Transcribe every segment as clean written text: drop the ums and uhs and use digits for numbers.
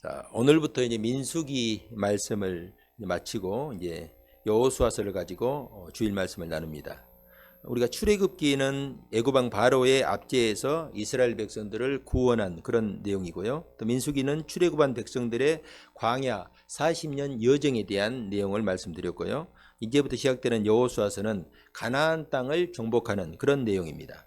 자, 오늘부터 이제 민수기 말씀을 마치고 이제 여호수아서를 가지고 주일 말씀을 나눕니다. 우리가 출애굽기는 애굽왕 바로의 압제에서 이스라엘 백성들을 구원한 그런 내용이고요. 또 민수기는 출애굽한 백성들의 광야 40년 여정에 대한 내용을 말씀드렸고요. 이제부터 시작되는 여호수아서는 가나안 땅을 정복하는 그런 내용입니다.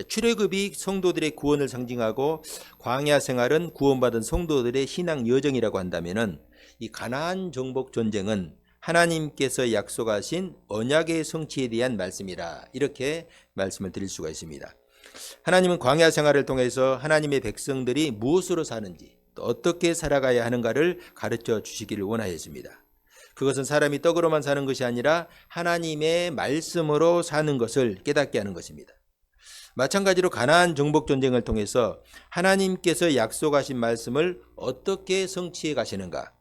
출애굽이 성도들의 구원을 상징하고 광야 생활은 구원받은 성도들의 신앙 여정이라고 한다면은 이 가나안 정복 전쟁은 하나님께서 약속하신 언약의 성취에 대한 말씀이라 이렇게 말씀을 드릴 수가 있습니다. 하나님은 광야 생활을 통해서 하나님의 백성들이 무엇으로 사는지 또 어떻게 살아가야 하는가를 가르쳐 주시기를 원하였습니다. 그것은 사람이 떡으로만 사는 것이 아니라 하나님의 말씀으로 사는 것을 깨닫게 하는 것입니다. 마찬가지로 가나안 정복 전쟁을 통해서 하나님께서 약속하신 말씀을 어떻게 성취해 가시는가,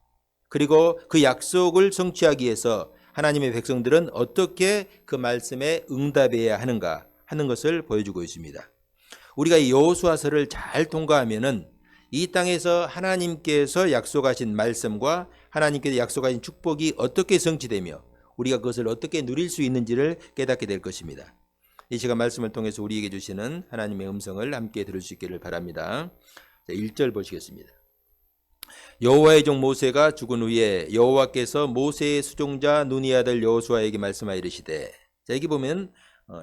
그리고 그 약속을 성취하기 위해서 하나님의 백성들은 어떻게 그 말씀에 응답해야 하는가 하는 것을 보여주고 있습니다. 우리가 이 여호수아서를 잘 통과하면은 이 땅에서 하나님께서 약속하신 말씀과 하나님께서 약속하신 축복이 어떻게 성취되며 우리가 그것을 어떻게 누릴 수 있는지를 깨닫게 될 것입니다. 이 시간 말씀을 통해서 우리에게 주시는 하나님의 음성을 함께 들을 수 있기를 바랍니다. 1절 보시겠습니다. 여호와의 종 모세가 죽은 후에 여호와께서 모세의 수종자 눈의 아들 여호수아에게 말씀하여 이르시되, 자, 여기 보면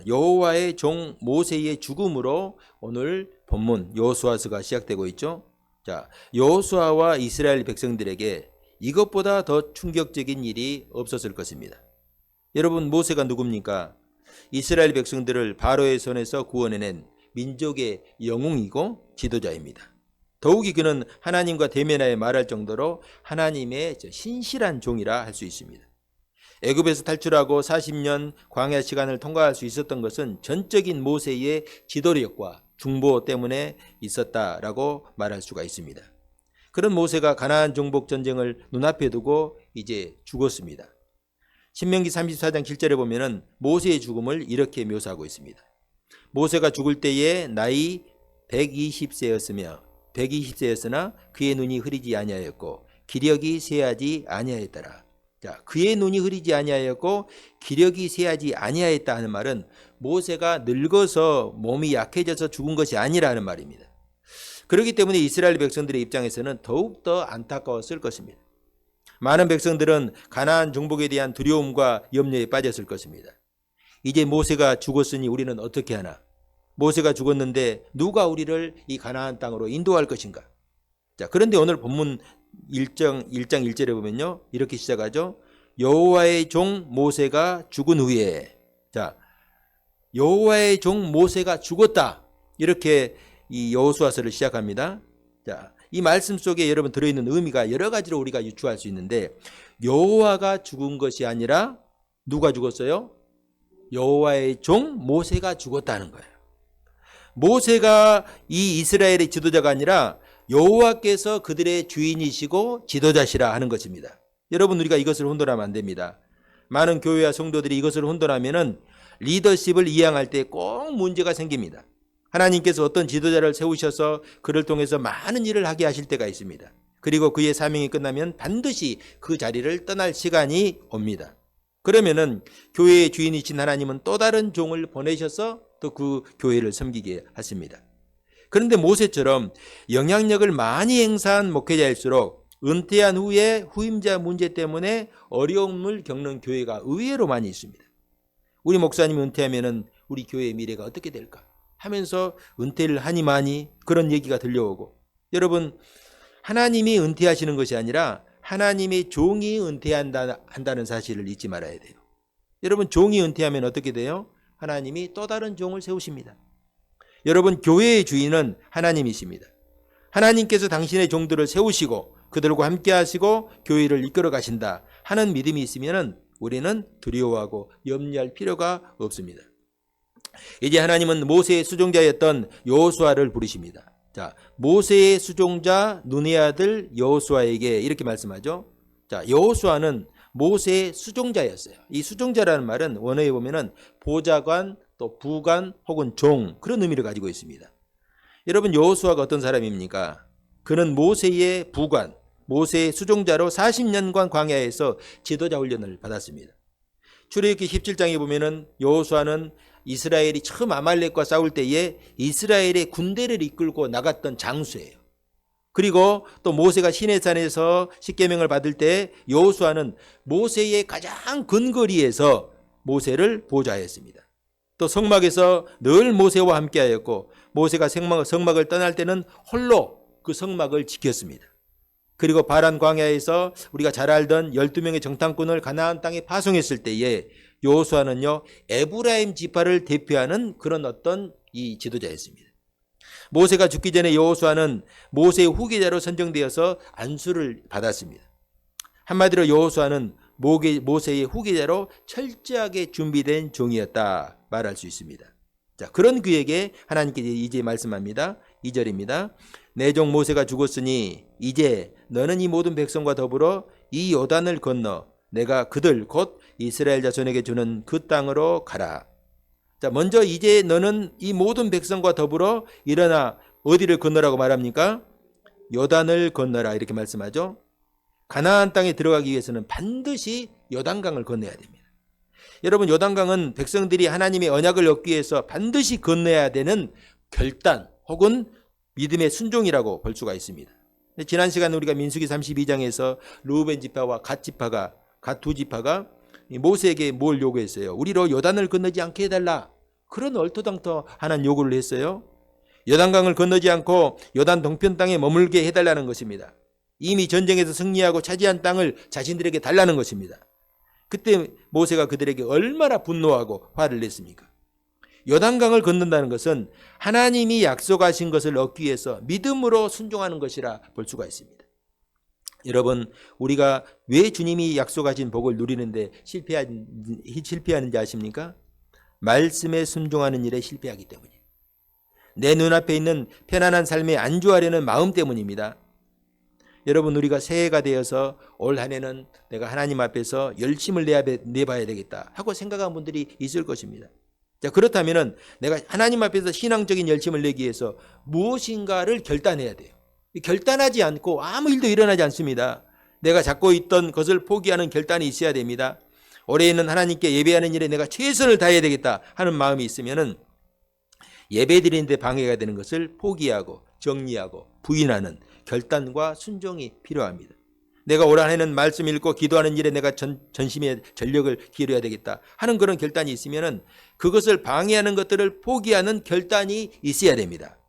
여호와의 종 모세의 죽음으로 오늘 본문 여호수아서가 시작되고 있죠. 자, 여호수아와 이스라엘 백성들에게 이것보다 더 충격적인 일이 없었을 것입니다. 여러분, 모세가 누굽니까? 이스라엘 백성들을 바로의 손에서 구원해낸 민족의 영웅이고 지도자입니다. 더욱이 그는 하나님과 대면하여 말할 정도로 하나님의 신실한 종이라 할 수 있습니다. 애굽에서 탈출하고 40년 광야 시간을 통과할 수 있었던 것은 전적인 모세의 지도력과 중보 때문에 있었다라고 말할 수가 있습니다. 그런 모세가 가나안 정복 전쟁을 눈앞에 두고 이제 죽었습니다. 신명기 34장 7절에 보면은 모세의 죽음을 이렇게 묘사하고 있습니다. 모세가 죽을 때에 나이 120세였으나 그의 눈이 흐리지 아니하였고 기력이 쇠하지 아니하였더라. 자, 그의 눈이 흐리지 아니하였고 기력이 쇠하지 아니하였다 하는 말은 모세가 늙어서 몸이 약해져서 죽은 것이 아니라는 말입니다. 그렇기 때문에 이스라엘 백성들의 입장에서는 더욱더 안타까웠을 것입니다. 많은 백성들은 가나안 정복에 대한 두려움과 염려에 빠졌을 것입니다. 이제 모세가 죽었으니 우리는 어떻게 하나? 모세가 죽었는데 누가 우리를 이 가나안 땅으로 인도할 것인가? 자, 그런데 오늘 본문 1장 1절에 보면요, 이렇게 시작하죠. 여호와의 종 모세가 죽은 후에, 자, 여호와의 종 모세가 죽었다, 이렇게 이 여호수아서를 시작합니다. 자, 이 말씀 속에 여러분 들어있는 의미가 여러 가지로 우리가 유추할 수 있는데, 여호와가 죽은 것이 아니라 누가 죽었어요? 여호와의 종 모세가 죽었다는 거예요. 모세가 이 이스라엘의 지도자가 아니라 여호와께서 그들의 주인이시고 지도자시라 하는 것입니다. 여러분, 우리가 이것을 혼돈하면 안 됩니다. 많은 교회와 성도들이 이것을 혼돈하면은 리더십을 이양할 때 꼭 문제가 생깁니다. 하나님께서 어떤 지도자를 세우셔서 그를 통해서 많은 일을 하게 하실 때가 있습니다. 그리고 그의 사명이 끝나면 반드시 그 자리를 떠날 시간이 옵니다. 그러면은 교회의 주인이신 하나님은 또 다른 종을 보내셔서 또 그 교회를 섬기게 하십니다. 그런데 모세처럼 영향력을 많이 행사한 목회자일수록 은퇴한 후에 후임자 문제 때문에 어려움을 겪는 교회가 의외로 많이 있습니다. 우리 목사님이 은퇴하면은 우리 교회의 미래가 어떻게 될까 하면서 은퇴를 하니 마니 그런 얘기가 들려오고, 여러분, 하나님이 은퇴하시는 것이 아니라 하나님의 종이 은퇴한다는 사실을 잊지 말아야 돼요. 여러분, 종이 은퇴하면 어떻게 돼요? 하나님이 또 다른 종을 세우십니다. 여러분, 교회의 주인은 하나님이십니다. 하나님께서 당신의 종들을 세우시고 그들과 함께 하시고 교회를 이끌어 가신다 하는 믿음이 있으면 우리는 두려워하고 염려할 필요가 없습니다. 이제 하나님은 모세의 수종자였던 여호수아를 부르십니다. 자, 모세의 수종자 눈의 아들 여호수아에게 이렇게 말씀하죠. 자, 여호수아는 모세의 수종자였어요. 이 수종자라는 말은 원어에 보면은 보좌관, 또 부관 혹은 종, 그런 의미를 가지고 있습니다. 여러분, 여호수아가 어떤 사람입니까? 그는 모세의 부관, 모세의 수종자로 40년간 광야에서 지도자 훈련을 받았습니다. 출애굽기 17장에 보면은 여호수아는 이스라엘이 처음 아말렉과 싸울 때에 이스라엘의 군대를 이끌고 나갔던 장수예요. 그리고 또 모세가 시내산에서 십계명을 받을 때 여호수아는 모세의 가장 근거리에서 모세를 보좌했습니다. 또 성막에서 늘 모세와 함께하였고 모세가 성막을 떠날 때는 홀로 그 성막을 지켰습니다. 그리고 바란 광야에서 우리가 잘 알던 12명의 정탐꾼을 가나안 땅에 파송했을 때에 여호수아는요 에브라임 지파를 대표하는 그런 어떤 이 지도자였습니다. 모세가 죽기 전에 여호수아는 모세의 후계자로 선정되어서 안수를 받았습니다. 한마디로 여호수아는 모세의 후계자로 철저하게 준비된 종이었다 말할 수 있습니다. 자, 그런 그에게 하나님께서 이제 말씀합니다. 2절입니다. 내 종 모세가 죽었으니 이제 너는 이 모든 백성과 더불어 이 요단을 건너 내가 그들 곧 이스라엘 자손에게 주는 그 땅으로 가라. 자, 먼저 이제 너는 이 모든 백성과 더불어 일어나 어디를 건너라고 말합니까? 요단을 건너라 이렇게 말씀하죠. 가나안 땅에 들어가기 위해서는 반드시 요단강을 건너야 됩니다. 여러분, 요단강은 백성들이 하나님의 언약을 얻기 위해서 반드시 건너야 되는 결단 혹은 믿음의 순종이라고 볼 수가 있습니다. 지난 시간에 우리가 민수기 32장에서 르우벤 지파와 갓 두 지파가 모세에게 뭘 요구했어요? 우리로 요단을 건너지 않게 해달라. 그런 얼토당토하는 요구를 했어요. 요단강을 건너지 않고 요단 동편 땅에 머물게 해달라는 것입니다. 이미 전쟁에서 승리하고 차지한 땅을 자신들에게 달라는 것입니다. 그때 모세가 그들에게 얼마나 분노하고 화를 냈습니까? 요단강을 건넌다는 것은 하나님이 약속하신 것을 얻기 위해서 믿음으로 순종하는 것이라 볼 수가 있습니다. 여러분, 우리가 왜 주님이 약속하신 복을 누리는데 실패하는지 아십니까? 말씀에 순종하는 일에 실패하기 때문이에요. 내 눈앞에 있는 편안한 삶에 안주하려는 마음 때문입니다. 여러분, 우리가 새해가 되어서 올 한 해는 내가 하나님 앞에서 열심을 내봐야 되겠다 하고 생각한 분들이 있을 것입니다. 자, 그렇다면 내가 하나님 앞에서 신앙적인 열심을 내기 위해서 무엇인가를 결단해야 돼요. 결단하지 않고 아무 일도 일어나지 않습니다. 내가 잡고 있던 것을 포기하는 결단이 있어야 됩니다. 올해에는 하나님께 예배하는 일에 내가 최선을 다해야 되겠다 하는 마음이 있으면은 예배 드리는데 방해가 되는 것을 포기하고 정리하고 부인하는 결단과 순종이 필요합니다. 내가 올 한 해는 말씀 읽고 기도하는 일에 내가 전심의 전력을 기울여야 되겠다 하는 그런 결단이 있으면은 그것을 방해하는 것들을 포기하는 결단이 있어야 됩니다.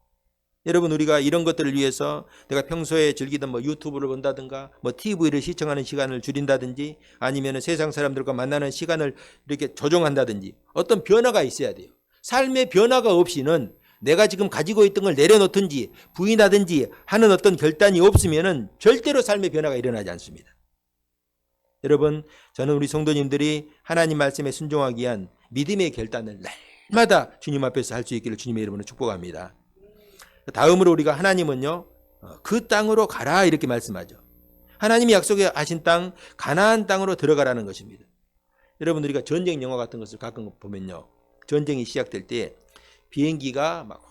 여러분, 우리가 이런 것들을 위해서 내가 평소에 즐기던 유튜브를 본다든가 TV를 시청하는 시간을 줄인다든지 아니면 세상 사람들과 만나는 시간을 이렇게 조정한다든지 어떤 변화가 있어야 돼요. 삶의 변화가 없이는 내가 지금 가지고 있던 걸 내려놓든지 부인하든지 하는 어떤 결단이 없으면은 절대로 삶의 변화가 일어나지 않습니다. 여러분, 저는 우리 성도님들이 하나님 말씀에 순종하기 위한 믿음의 결단을 날마다 주님 앞에서 할 수 있기를 주님의 이름으로 축복합니다. 다음으로 우리가 하나님은요, 그 땅으로 가라 이렇게 말씀하죠. 하나님이 약속하신 땅, 가나안 땅으로 들어가라는 것입니다. 여러분, 우리가 전쟁 영화 같은 것을 가끔 보면요, 전쟁이 시작될 때 비행기가 막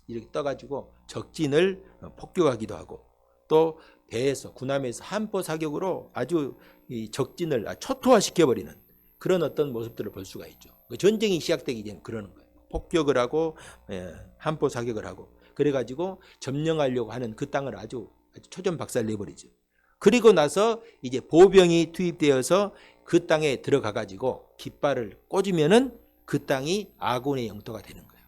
이렇게 떠가지고 적진을 폭격하기도 하고 또 배에서 군함에서 한포 사격으로 아주 이 적진을 초토화시켜버리는 그런 어떤 모습들을 볼 수가 있죠. 전쟁이 시작되기 전에 그러는 거예요. 폭격을 하고 한포 사격을 하고 그래가지고 점령하려고 하는 그 땅을 아주 초전박살 내버리죠. 그리고 나서 이제 보병이 투입되어서 그 땅에 들어가가지고 깃발을 꽂으면은 그 땅이 아군의 영토가 되는 거예요.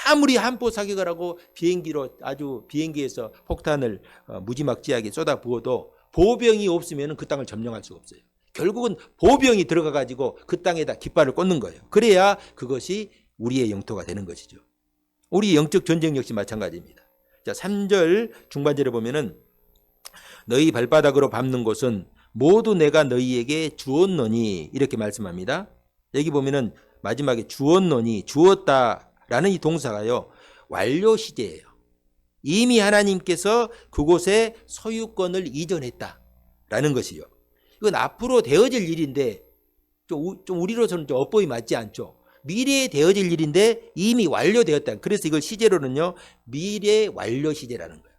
아무리 한포 사격을 하고 비행기에서 폭탄을 무지막지하게 쏟아부어도 보병이 없으면 그 땅을 점령할 수가 없어요. 결국은 보병이 들어가가지고 그 땅에다 깃발을 꽂는 거예요. 그래야 그것이 우리의 영토가 되는 것이죠. 우리 영적 전쟁 역시 마찬가지입니다. 자, 3절 중반절에 보면은 너희 발바닥으로 밟는 곳은 모두 내가 너희에게 주었노니 이렇게 말씀합니다. 여기 보면은 마지막에 주었노니 주었다라는 이 동사가요, 완료 시제예요. 이미 하나님께서 그곳에 소유권을 이전했다라는 것이요. 이건 앞으로 되어질 일인데 좀 우리로서는 좀 엇보이 맞지 않죠. 미래에 되어질 일인데 이미 완료되었다. 그래서 이걸 시제로는요, 미래 완료 시제라는 거예요.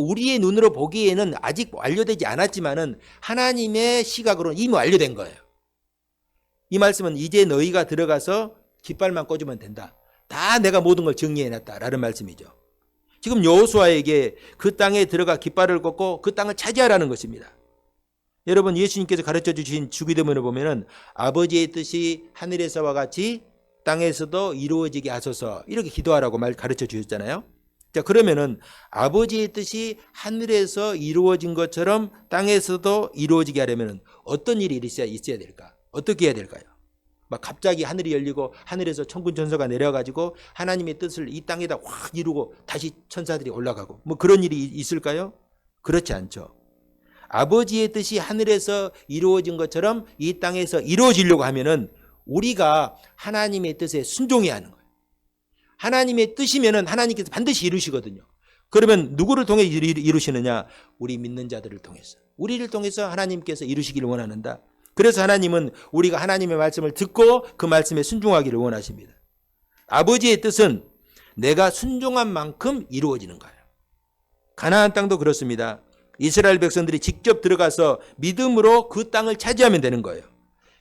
우리의 눈으로 보기에는 아직 완료되지 않았지만은 하나님의 시각으로는 이미 완료된 거예요. 이 말씀은 이제 너희가 들어가서 깃발만 꽂으면 된다. 다 내가 모든 걸 정리해놨다라는 말씀이죠. 지금 여호수아에게 그 땅에 들어가 깃발을 꽂고 그 땅을 차지하라는 것입니다. 여러분, 예수님께서 가르쳐 주신 주기도문을 보면은 아버지의 뜻이 하늘에서와 같이 땅에서도 이루어지게 하소서, 이렇게 기도하라고 가르쳐 주셨잖아요. 자, 그러면은 아버지의 뜻이 하늘에서 이루어진 것처럼 땅에서도 이루어지게 하려면 어떤 일이 있어야 될까? 어떻게 해야 될까요? 막 갑자기 하늘이 열리고 하늘에서 천군 천사가 내려가지고 하나님의 뜻을 이 땅에다 확 이루고 다시 천사들이 올라가고 뭐 그런 일이 있을까요? 그렇지 않죠. 아버지의 뜻이 하늘에서 이루어진 것처럼 이 땅에서 이루어지려고 하면은 우리가 하나님의 뜻에 순종해야 하는 거예요. 하나님의 뜻이면은 하나님께서 반드시 이루시거든요. 그러면 누구를 통해 이루시느냐? 우리 믿는 자들을 통해서. 우리를 통해서 하나님께서 이루시기를 원하는다. 그래서 하나님은 우리가 하나님의 말씀을 듣고 그 말씀에 순종하기를 원하십니다. 아버지의 뜻은 내가 순종한 만큼 이루어지는 거예요. 가나안 땅도 그렇습니다. 이스라엘 백성들이 직접 들어가서 믿음으로 그 땅을 차지하면 되는 거예요.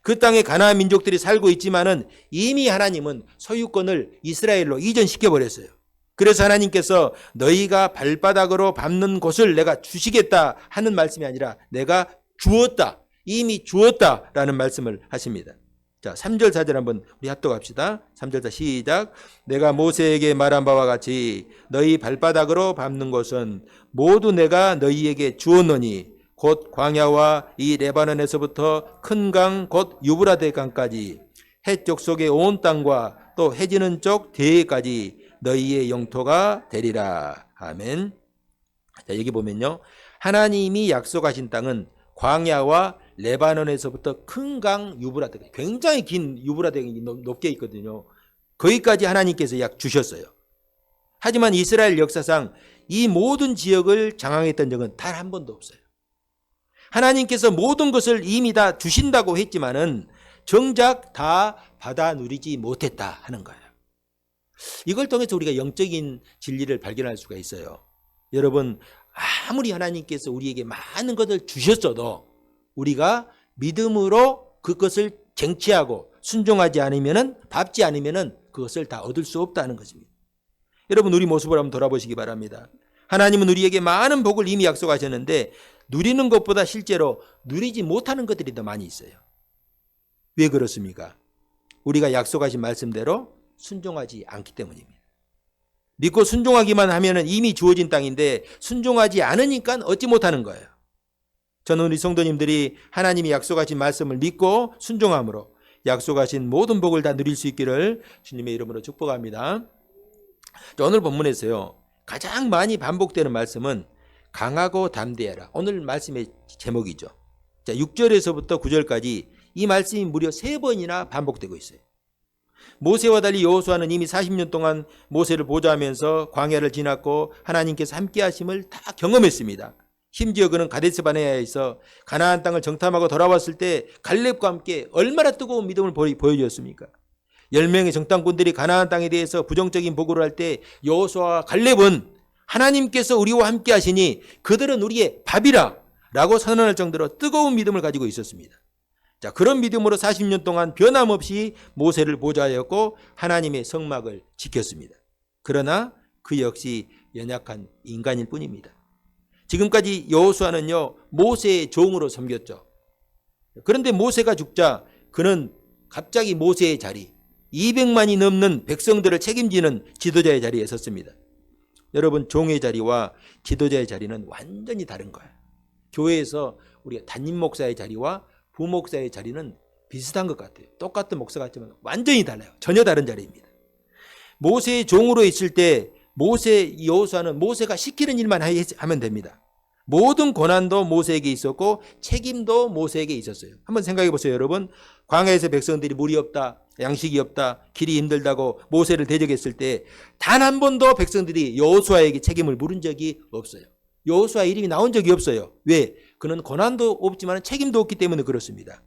그 땅에 가나안 민족들이 살고 있지만은 이미 하나님은 소유권을 이스라엘로 이전시켜 버렸어요. 그래서 하나님께서 너희가 발바닥으로 밟는 곳을 내가 주시겠다 하는 말씀이 아니라 내가 주었다, 이미 주었다라는 말씀을 하십니다. 자, 3절 4절 한번 우리 합독합시다. 3절 4 시작. 내가 모세에게 말한 바와 같이 너희 발바닥으로 밟는 곳은 모두 내가 너희에게 주었노니 곧 광야와 이 레바논에서부터 큰 강 곧 유브라데 강까지 해쪽 속의 온 땅과 또 해지는 쪽 대해까지 너희의 영토가 되리라. 아멘. 자, 여기 보면요, 하나님이 약속하신 땅은 광야와 레바논에서부터 큰 강 유브라데, 굉장히 긴 유브라데가 높게 있거든요. 거기까지 하나님께서 약 주셨어요. 하지만 이스라엘 역사상 이 모든 지역을 장악했던 적은 단 한 번도 없어요. 하나님께서 모든 것을 이미 다 주신다고 했지만은 정작 다 받아 누리지 못했다 하는 거예요. 이걸 통해서 우리가 영적인 진리를 발견할 수가 있어요. 여러분, 아무리 하나님께서 우리에게 많은 것을 주셨어도 우리가 믿음으로 그것을 쟁취하고 순종하지 않으면은, 밟지 않으면은 그것을 다 얻을 수 없다는 것입니다. 여러분, 우리 모습을 한번 돌아보시기 바랍니다. 하나님은 우리에게 많은 복을 이미 약속하셨는데 누리는 것보다 실제로 누리지 못하는 것들이 더 많이 있어요. 왜 그렇습니까? 우리가 약속하신 말씀대로 순종하지 않기 때문입니다. 믿고 순종하기만 하면 이미 주어진 땅인데 순종하지 않으니까 얻지 못하는 거예요. 저는 우리 성도님들이 하나님이 약속하신 말씀을 믿고 순종함으로 약속하신 모든 복을 다 누릴 수 있기를 주님의 이름으로 축복합니다. 오늘 본문에서요, 가장 많이 반복되는 말씀은 강하고 담대해라. 오늘 말씀의 제목이죠. 자, 6절에서부터 9절까지 이 말씀이 무려 3번이나 반복되고 있어요. 모세와 달리 여호수아는 이미 40년 동안 모세를 보좌하면서 광야를 지났고 하나님께서 함께 하심을 다 경험했습니다. 심지어 그는 가데스바네아에서 가나안 땅을 정탐하고 돌아왔을 때 갈렙과 함께 얼마나 뜨거운 믿음을 보여주었습니까? 10명의 정탐꾼들이 가나안 땅에 대해서 부정적인 보고를 할 때 여호수아와 갈렙은 하나님께서 우리와 함께 하시니 그들은 우리의 밥이라 라고 선언할 정도로 뜨거운 믿음을 가지고 있었습니다. 자, 그런 믿음으로 40년 동안 변함없이 모세를 보좌하였고 하나님의 성막을 지켰습니다. 그러나 그 역시 연약한 인간일 뿐입니다. 지금까지 여호수아는요, 모세의 종으로 섬겼죠. 그런데 모세가 죽자 그는 갑자기 모세의 자리, 200만이 넘는 백성들을 책임지는 지도자의 자리에 섰습니다. 여러분, 종의 자리와 지도자의 자리는 완전히 다른 거예요. 교회에서 우리가 담임 목사의 자리와 부목사의 자리는 비슷한 것 같아요. 똑같은 목사 같지만 완전히 달라요. 전혀 다른 자리입니다. 모세의 종으로 있을 때 여호수아는 모세가 시키는 일만 하면 됩니다. 모든 고난도 모세에게 있었고 책임도 모세에게 있었어요. 한번 생각해 보세요, 여러분. 광야에서 백성들이 물이 없다, 양식이 없다, 길이 힘들다고 모세를 대적했을 때 단 한 번도 백성들이 여호수아에게 책임을 물은 적이 없어요. 여호수아 이름이 나온 적이 없어요. 왜? 그는 고난도 없지만 책임도 없기 때문에 그렇습니다.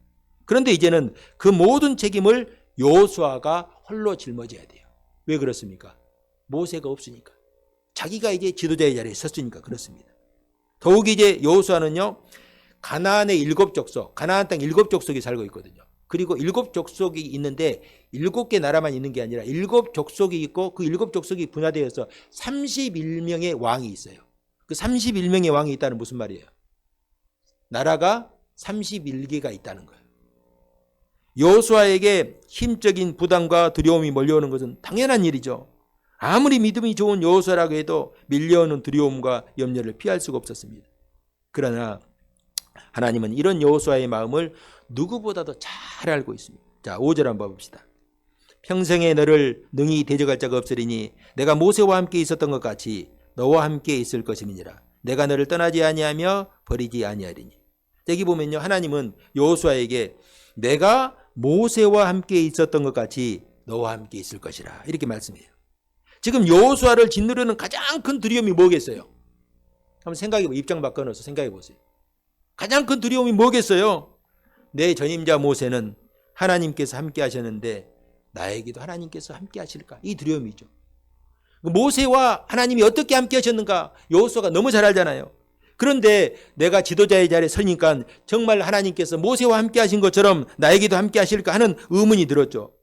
그런데 이제는 그 모든 책임을 여호수아가 홀로 짊어져야 돼요. 왜 그렇습니까? 모세가 없으니까. 자기가 이제 지도자의 자리에 섰으니까 그렇습니다. 더욱이 이제 여호수아는요, 가나안의 7족속, 가나안 땅 7족속이 살고 있거든요. 그리고 7족속이 있는데 7개 나라만 있는 게 아니라 7족속이 있고 그 7족속이 분화되어서 31명의 왕이 있어요. 그 31명의 왕이 있다는 무슨 말이에요? 나라가 31개가 있다는 거예요. 여호수아에게 힘적인 부담과 두려움이 몰려오는 것은 당연한 일이죠. 아무리 믿음이 좋은 여호수아라고 해도 밀려오는 두려움과 염려를 피할 수가 없었습니다. 그러나 하나님은 이런 여호수아의 마음을 누구보다도 잘 알고 있습니다. 자, 5절 한번 봅시다. 평생에 너를 능히 대적할 자가 없으리니 내가 모세와 함께 있었던 것 같이 너와 함께 있을 것임이니라. 내가 너를 떠나지 아니하며 버리지 아니하리니. 여기 보면요, 하나님은 여호수아에게 내가 모세와 함께 있었던 것 같이 너와 함께 있을 것이라 이렇게 말씀해요. 지금 여호수아를 짓누르는 가장 큰 두려움이 뭐겠어요? 한번 생각해보세요. 입장 바꿔놓어서 생각해보세요. 가장 큰 두려움이 뭐겠어요? 내 전임자 모세는 하나님께서 함께 하셨는데 나에게도 하나님께서 함께 하실까? 이 두려움이죠. 모세와 하나님이 어떻게 함께 하셨는가? 여호수아가 너무 잘 알잖아요. 그런데 내가 지도자의 자리에 서니까 정말 하나님께서 모세와 함께 하신 것처럼 나에게도 함께 하실까 하는 의문이 들었죠.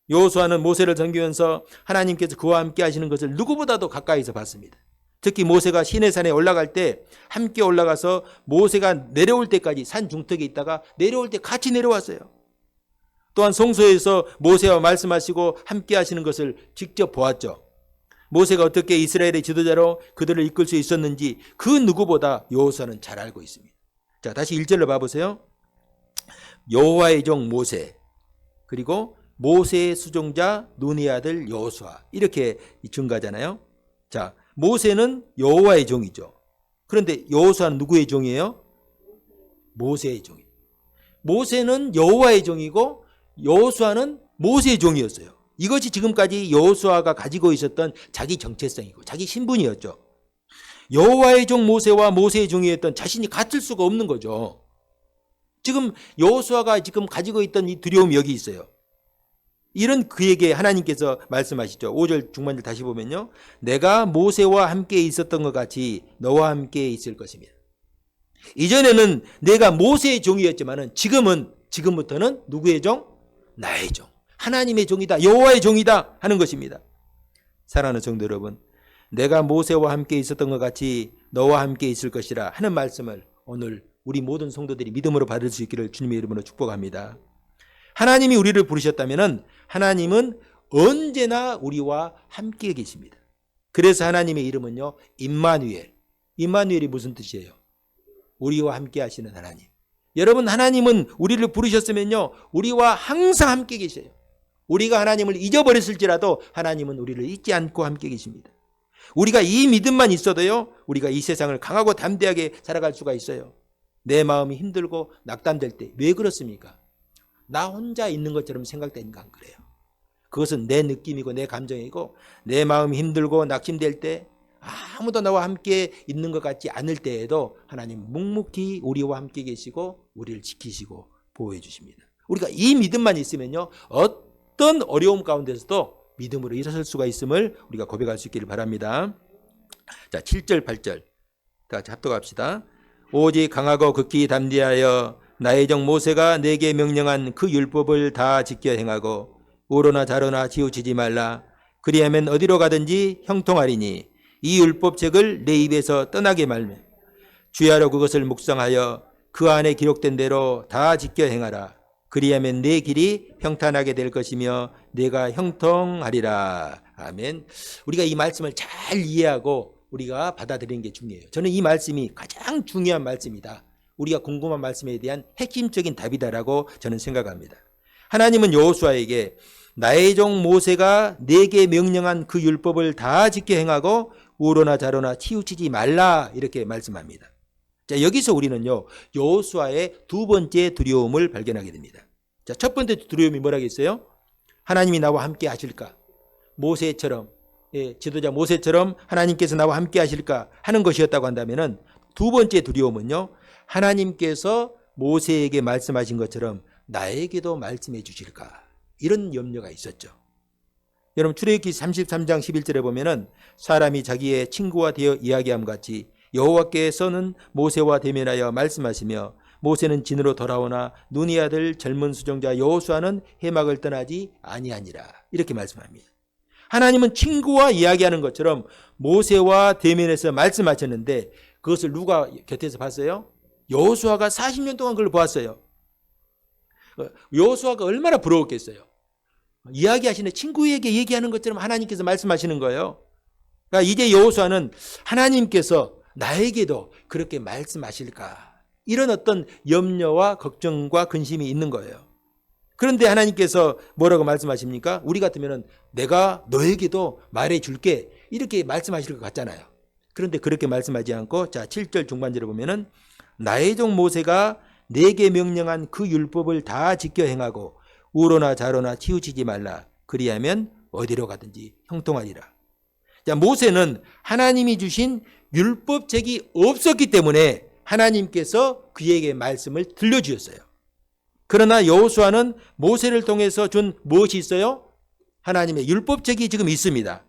여호수아는 모세를 섬기면서 하나님께서 그와 함께 하시는 것을 누구보다도 가까이서 봤습니다. 특히 모세가 시내산에 올라갈 때 함께 올라가서 모세가 내려올 때까지 산 중턱에 있다가 내려올 때 같이 내려왔어요. 또한 성소에서 모세와 말씀하시고 함께 하시는 것을 직접 보았죠. 모세가 어떻게 이스라엘의 지도자로 그들을 이끌 수 있었는지 그 누구보다 여호수아는 잘 알고 있습니다. 자, 다시 1절로 봐보세요. 여호와의 종 모세, 그리고 모세의 수종자 눈의 아들 여호수아, 이렇게 증가하잖아요. 자, 모세는 여호와의 종이죠. 그런데 여호수아는 누구의 종이에요? 모세의 종이에요. 모세는 여호와의 종이고 여호수아는 모세의 종이었어요. 이것이 지금까지 여호수아가 가지고 있었던 자기 정체성이고 자기 신분이었죠. 여호와의 종 모세와 모세의 종이었던 자신이 같을 수가 없는 거죠. 지금 여호수아가 지금 가지고 있던 이 두려움이 여기 있어요. 이런 그에게 하나님께서 말씀하시죠. 5절 중반절 다시 보면요. 내가 모세와 함께 있었던 것 같이 너와 함께 있을 것입니다. 이전에는 내가 모세의 종이었지만은 지금부터는 누구의 종? 나의 종. 하나님의 종이다. 여호와의 종이다 하는 것입니다. 사랑하는 성도 여러분, 내가 모세와 함께 있었던 것 같이 너와 함께 있을 것이라 하는 말씀을 오늘 우리 모든 성도들이 믿음으로 받을 수 있기를 주님의 이름으로 축복합니다. 하나님이 우리를 부르셨다면 하나님은 언제나 우리와 함께 계십니다. 그래서 하나님의 이름은요, 임마누엘. 임마누엘이 무슨 뜻이에요? 우리와 함께 하시는 하나님. 여러분, 하나님은 우리를 부르셨으면요, 우리와 항상 함께 계셔요. 우리가 하나님을 잊어버렸을지라도 하나님은 우리를 잊지 않고 함께 계십니다. 우리가 이 믿음만 있어도요, 우리가 이 세상을 강하고 담대하게 살아갈 수가 있어요. 내 마음이 힘들고 낙담될 때 왜 그렇습니까? 나 혼자 있는 것처럼 생각되니까 안 그래요. 그것은 내 느낌이고 내 감정이고, 내 마음이 힘들고 낙심될 때 아무도 나와 함께 있는 것 같지 않을 때에도 하나님 묵묵히 우리와 함께 계시고 우리를 지키시고 보호해 주십니다. 우리가 이 믿음만 있으면요, 어떤 어려움 가운데서도 믿음으로 일어설 수가 있음을 우리가 고백할 수 있기를 바랍니다. 자, 7절 8절 다 같이 합독합시다. 오직 강하고 극히 담대하여 나의 종 모세가 내게 명령한 그 율법을 다 지켜 행하고 우로나 좌로나 치우치지 말라. 그리하면 어디로 가든지 형통하리니 이 율법책을 내 입에서 떠나게 말며 주야로 그것을 묵상하여 그 안에 기록된 대로 다 지켜 행하라. 그리하면 내 길이 평탄하게 될 것이며 내가 형통하리라. 아멘. 우리가 이 말씀을 잘 이해하고 우리가 받아들이는 게 중요해요. 저는 이 말씀이 가장 중요한 말씀이다. 우리가 궁금한 말씀에 대한 핵심적인 답이다라고 저는 생각합니다. 하나님은 여호수아에게 나의 종 모세가 내게 명령한 그 율법을 다 지켜 행하고 우로나 좌로나 치우치지 말라 이렇게 말씀합니다. 자, 여기서 우리는요, 여호수아의 두 번째 두려움을 발견하게 됩니다. 자, 첫 번째 두려움이 뭐라겠어요? 하나님이 나와 함께 하실까? 모세처럼, 지도자 모세처럼 하나님께서 나와 함께 하실까 하는 것이었다고 한다면은, 두 번째 두려움은요, 하나님께서 모세에게 말씀하신 것처럼 나에게도 말씀해 주실까? 이런 염려가 있었죠. 여러분, 출애굽기 33장 11절에 보면은 사람이 자기의 친구와 되어 이야기함 같이 여호와께서는 모세와 대면하여 말씀하시며 모세는 진으로 돌아오나 눈의 아들 젊은 수종자 여호수아는 해막을 떠나지 아니하니라. 이렇게 말씀합니다. 하나님은 친구와 이야기하는 것처럼 모세와 대면해서 말씀하셨는데 그것을 누가 곁에서 봤어요? 여호수아가 40년 동안 그걸 보았어요. 여호수아가 얼마나 부러웠겠어요. 이야기하시는 친구에게 얘기하는 것처럼 하나님께서 말씀하시는 거예요. 그러니까 이제 여호수아는 하나님께서 나에게도 그렇게 말씀하실까, 이런 어떤 염려와 걱정과 근심이 있는 거예요. 그런데 하나님께서 뭐라고 말씀하십니까? 우리 같으면 내가 너에게도 말해줄게, 이렇게 말씀하실 것 같잖아요. 그런데 그렇게 말씀하지 않고, 자 7절 중반절에 보면은 나의 종 모세가 내게 명령한 그 율법을 다 지켜 행하고 우로나 좌로나 치우치지 말라. 그리하면 어디로 가든지 형통하리라. 자, 모세는 하나님이 주신 율법책이 없었기 때문에 하나님께서 그에게 말씀을 들려주셨어요. 그러나 여호수아는 모세를 통해서 준 무엇이 있어요? 하나님의 율법책이 지금 있습니다.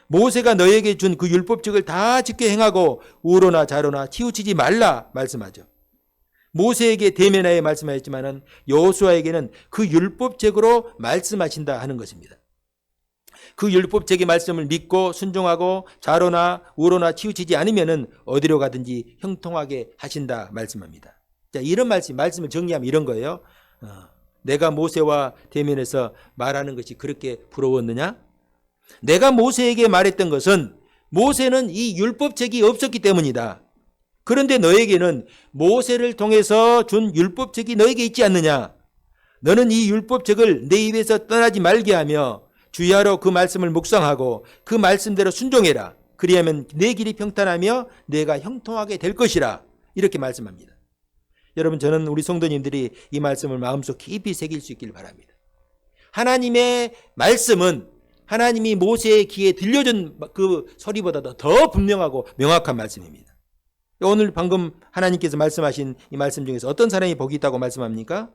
모세가 너에게 준 그 율법책을 다 지켜 행하고 우로나 좌로나 치우치지 말라 말씀하죠. 모세에게 대면하여 말씀하였지만은 여호수아에게는 그 율법책으로 말씀하신다 하는 것입니다. 그 율법책의 말씀을 믿고 순종하고 좌로나 우로나 치우치지 않으면은 어디로 가든지 형통하게 하신다 말씀합니다. 자, 이런 말씀을 정리하면 이런 거예요. 내가 모세와 대면해서 말하는 것이 그렇게 부러웠느냐? 내가 모세에게 말했던 것은 모세는 이 율법책이 없었기 때문이다. 그런데 너에게는 모세를 통해서 준 율법책이 너에게 있지 않느냐? 너는 이 율법책을 내 입에서 떠나지 말게 하며 주야로 그 말씀을 묵상하고 그 말씀대로 순종해라. 그리하면 내 길이 평탄하며 내가 형통하게 될 것이라. 이렇게 말씀합니다. 여러분, 저는 우리 성도님들이 이 말씀을 마음속 깊이 새길 수 있길 바랍니다. 하나님의 말씀은 하나님이 모세의 귀에 들려준 그 소리보다도 더 분명하고 명확한 말씀입니다. 오늘 방금 하나님께서 말씀하신 이 말씀 중에서 어떤 사람이 복이 있다고 말씀합니까?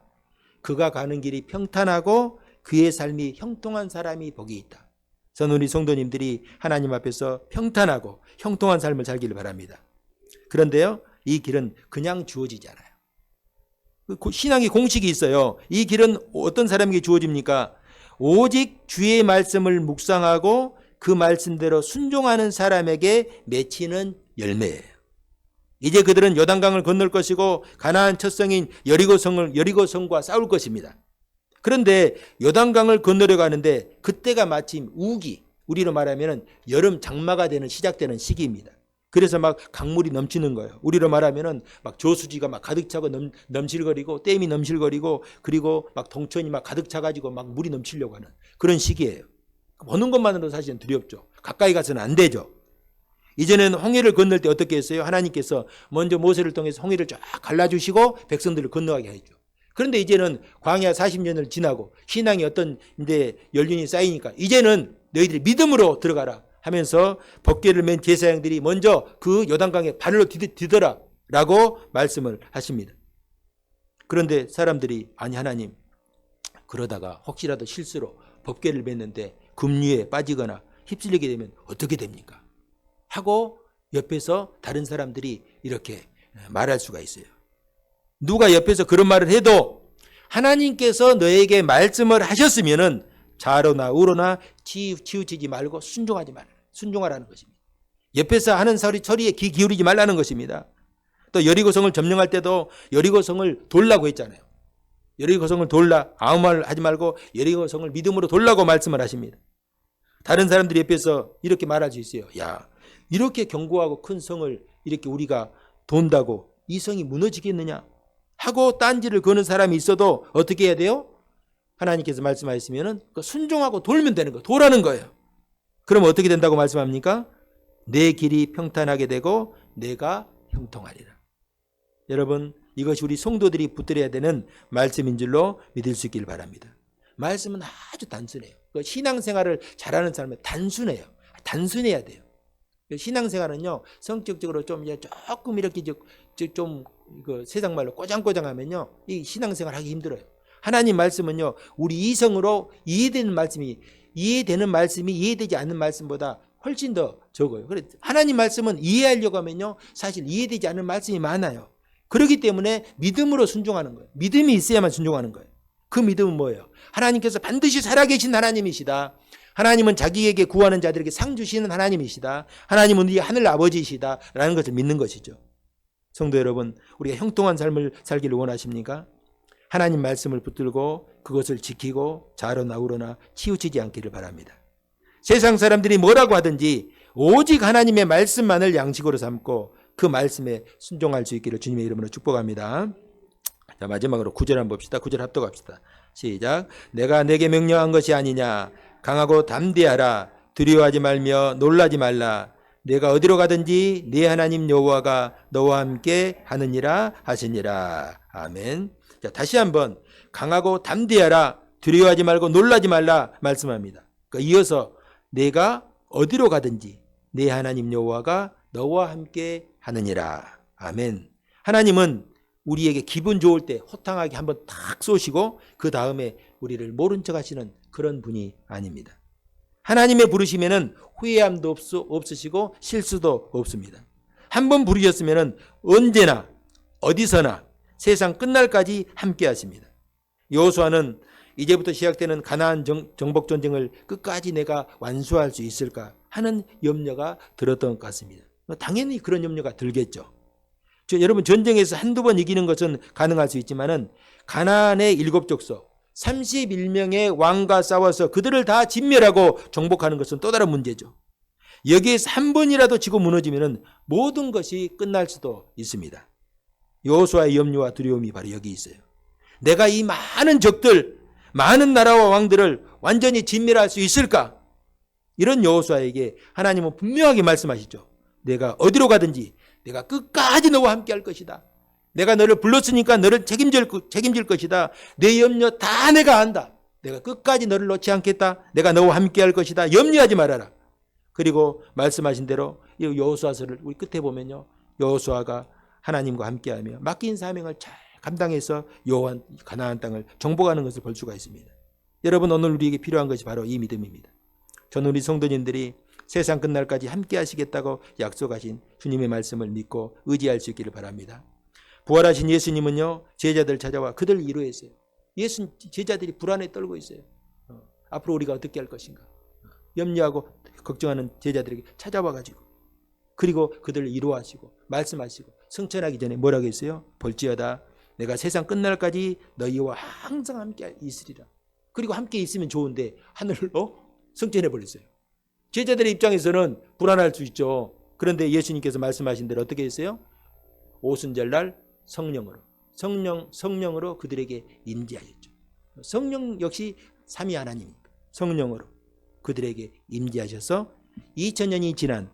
그가 가는 길이 평탄하고 그의 삶이 형통한 사람이 복이 있다. 저는 우리 성도님들이 하나님 앞에서 평탄하고 형통한 삶을 살기를 바랍니다. 그런데요, 이 길은 그냥 주어지지 않아요. 신앙의 공식이 있어요. 이 길은 어떤 사람에게 주어집니까? 오직 주의 말씀을 묵상하고 그 말씀대로 순종하는 사람에게 맺히는 열매예요. 이제 그들은 요단강을 건널 것이고 가나안 첫 성인 여리고성과 싸울 것입니다. 그런데 요단강을 건너려 가는데 그때가 마침 우기, 우리로 말하면 여름 장마가 시작되는 시기입니다. 그래서 막 강물이 넘치는 거예요. 우리로 말하면 막 저수지가 막 가득 차고 넘실거리고 댐이 넘실거리고 그리고 막 동천이 막 가득 차가지고 막 물이 넘치려고 하는 그런 시기예요. 보는 것만으로도 사실은 두렵죠. 가까이 가서는 안 되죠. 이전에는 홍해를 건널 때 어떻게 했어요? 하나님께서 먼저 모세를 통해서 홍해를 쫙 갈라주시고 백성들을 건너가게 했죠. 그런데 이제는 광야 40년을 지나고 신앙이 어떤 연륜이 쌓이니까 이제는 너희들이 믿음으로 들어가라 하면서 법궤를 맨 제사장들이 먼저 그 요단강에 발로 디더라 라고 말씀을 하십니다. 그런데 사람들이 아니 하나님, 그러다가 혹시라도 실수로 법궤를 맸는데 급류에 빠지거나 휩쓸리게 되면 어떻게 됩니까? 하고 옆에서 다른 사람들이 이렇게 말할 수가 있어요. 누가 옆에서 그런 말을 해도 하나님께서 너에게 말씀을 하셨으면은 좌로나 우로나 치우치지 말고 순종하라는 것입니다. 옆에서 하는 소리에 귀 기울이지 말라는 것입니다. 또 여리고성을 점령할 때도 여리고성을 돌라고 했잖아요. 여리고성을 돌라, 아무 말 하지 말고 여리고성을 믿음으로 돌라고 말씀을 하십니다. 다른 사람들이 옆에서 이렇게 말할 수 있어요. 야, 이렇게 견고하고 큰 성을 이렇게 우리가 돈다고 이 성이 무너지겠느냐 하고 딴지를 거는 사람이 있어도 어떻게 해야 돼요? 하나님께서 말씀하셨으면 순종하고 돌면 되는 거예요. 도라는 거예요. 그럼 어떻게 된다고 말씀합니까? 내 길이 평탄하게 되고 내가 형통하리라. 여러분, 이것이 우리 성도들이 붙들어야 되는 말씀인 줄로 믿을 수 있길 바랍니다. 말씀은 아주 단순해요. 신앙생활을 잘하는 사람은 단순해요. 단순해야 돼요. 신앙생활은요, 성격적으로 좀 조금 이렇게 좀 세상 말로 꼬장꼬장하면요, 이 신앙생활 하기 힘들어요. 하나님 말씀은요, 우리 이성으로 이해되는 말씀이 이해되지 않는 말씀보다 훨씬 더 적어요. 그래 하나님 말씀은 이해하려고 하면요 사실 이해되지 않는 말씀이 많아요. 그렇기 때문에 믿음으로 순종하는 거예요. 믿음이 있어야만 순종하는 거예요. 그 믿음은 뭐예요? 하나님께서 반드시 살아계신 하나님이시다. 하나님은 자기에게 구하는 자들에게 상 주시는 하나님이시다. 하나님은 우리 하늘 아버지이시다 라는 것을 믿는 것이죠. 성도 여러분, 우리가 형통한 삶을 살기를 원하십니까? 하나님 말씀을 붙들고 그것을 지키고 자로 나우러나 치우치지 않기를 바랍니다. 세상 사람들이 뭐라고 하든지 오직 하나님의 말씀만을 양식으로 삼고 그 말씀에 순종할 수 있기를 주님의 이름으로 축복합니다. 자, 마지막으로 9절 한번 봅시다. 9절 합독합시다. 시작. 내가 내게 명령한 것이 아니냐. 강하고 담대하라. 두려워하지 말며 놀라지 말라. 내가 어디로 가든지 네 하나님 여호와가 너와 함께 하느니라 하시니라. 아멘. 자, 다시 한번 강하고 담대하라. 두려워하지 말고 놀라지 말라 말씀합니다. 그러니까 이어서 내가 어디로 가든지 네 하나님 여호와가 너와 함께 하느니라. 아멘. 하나님은 우리에게 기분 좋을 때 호탕하게 한번 탁 쏘시고 그 다음에 우리를 모른 척 하시는 그런 분이 아닙니다. 하나님의 부르심에는 후회함도 없으시고 실수도 없습니다. 한번 부르셨으면 언제나 어디서나 세상 끝날까지 함께 하십니다. 여호수아는 이제부터 시작되는 가나안 정복 전쟁을 끝까지 내가 완수할 수 있을까 하는 염려가 들었던 것 같습니다. 당연히 그런 염려가 들겠죠. 여러분 전쟁에서 한두 번 이기는 것은 가능할 수 있지만은 가나안의 7족속 31명의 왕과 싸워서 그들을 다 진멸하고 정복하는 것은 또 다른 문제죠. 여기에서 한 번이라도 지고 무너지면은 모든 것이 끝날 수도 있습니다. 여호수아의 염려와 두려움이 바로 여기 있어요. 내가 이 많은 적들, 많은 나라와 왕들을 완전히 진멸할 수 있을까? 이런 여호수아에게 하나님은 분명하게 말씀하시죠. 내가 어디로 가든지 내가 끝까지 너와 함께 할 것이다. 내가 너를 불렀으니까 너를 책임질 것이다. 내 염려 다 내가 안다. 내가 끝까지 너를 놓지 않겠다. 내가 너와 함께 할 것이다. 염려하지 말아라. 그리고 말씀하신 대로 이 여호수아서를 우리 끝에 보면요. 여호수아가 하나님과 함께하며 맡긴 사명을 잘 감당해서 가나안 땅을 정복하는 것을 볼 수가 있습니다. 여러분 오늘 우리에게 필요한 것이 바로 이 믿음입니다. 저는 우리 성도님들이 세상 끝날까지 함께 하시겠다고 약속하신 주님의 말씀을 믿고 의지할 수 있기를 바랍니다. 부활하신 예수님은요. 제자들 찾아와 그들 위로했어요. 제자들이 불안에 떨고 있어요. 앞으로 우리가 어떻게 할 것인가. 염려하고 걱정하는 제자들에게 찾아와가지고 그리고 그들을 위로하시고 말씀하시고 승천하기 전에 뭐라고 했어요? 볼지어다 내가 세상 끝날까지 너희와 항상 함께 있으리라. 그리고 함께 있으면 좋은데 하늘로 승천해버렸어요. 제자들의 입장에서는 불안할 수 있죠. 그런데 예수님께서 말씀하신 대로 어떻게 했어요? 오순절날 성령으로 그들에게 임재하셨죠. 성령 역시 삼위 하나님입니다. 성령으로 그들에게 임재하셔서 2000년이 지난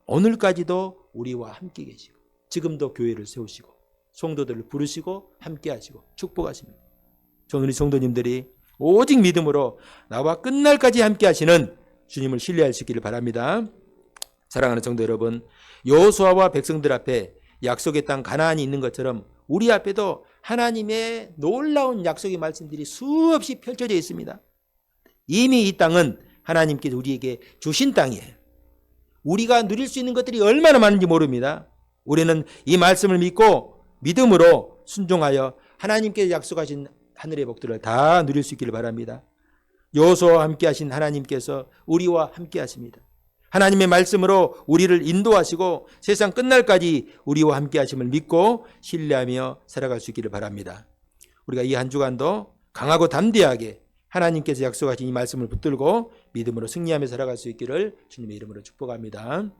오늘까지도 우리와 함께 계시고 지금도 교회를 세우시고 성도들을 부르시고 함께 하시고 축복하십니다. 저는 우리 성도님들이 오직 믿음으로 나와 끝날까지 함께 하시는 주님을 신뢰할 수 있기를 바랍니다. 사랑하는 성도 여러분, 여호수아와 백성들 앞에 약속의 땅 가나안이 있는 것처럼 우리 앞에도 하나님의 놀라운 약속의 말씀들이 수없이 펼쳐져 있습니다. 이미 이 땅은 하나님께서 우리에게 주신 땅이에요. 우리가 누릴 수 있는 것들이 얼마나 많은지 모릅니다. 우리는 이 말씀을 믿고 믿음으로 순종하여 하나님께서 약속하신 하늘의 복들을 다 누릴 수 있기를 바랍니다. 여호수아와 함께 하신 하나님께서 우리와 함께 하십니다. 하나님의 말씀으로 우리를 인도하시고 세상 끝날까지 우리와 함께 하심을 믿고 신뢰하며 살아갈 수 있기를 바랍니다. 우리가 이 한 주간도 강하고 담대하게 하나님께서 약속하신 이 말씀을 붙들고 믿음으로 승리하며 살아갈 수 있기를 주님의 이름으로 축복합니다.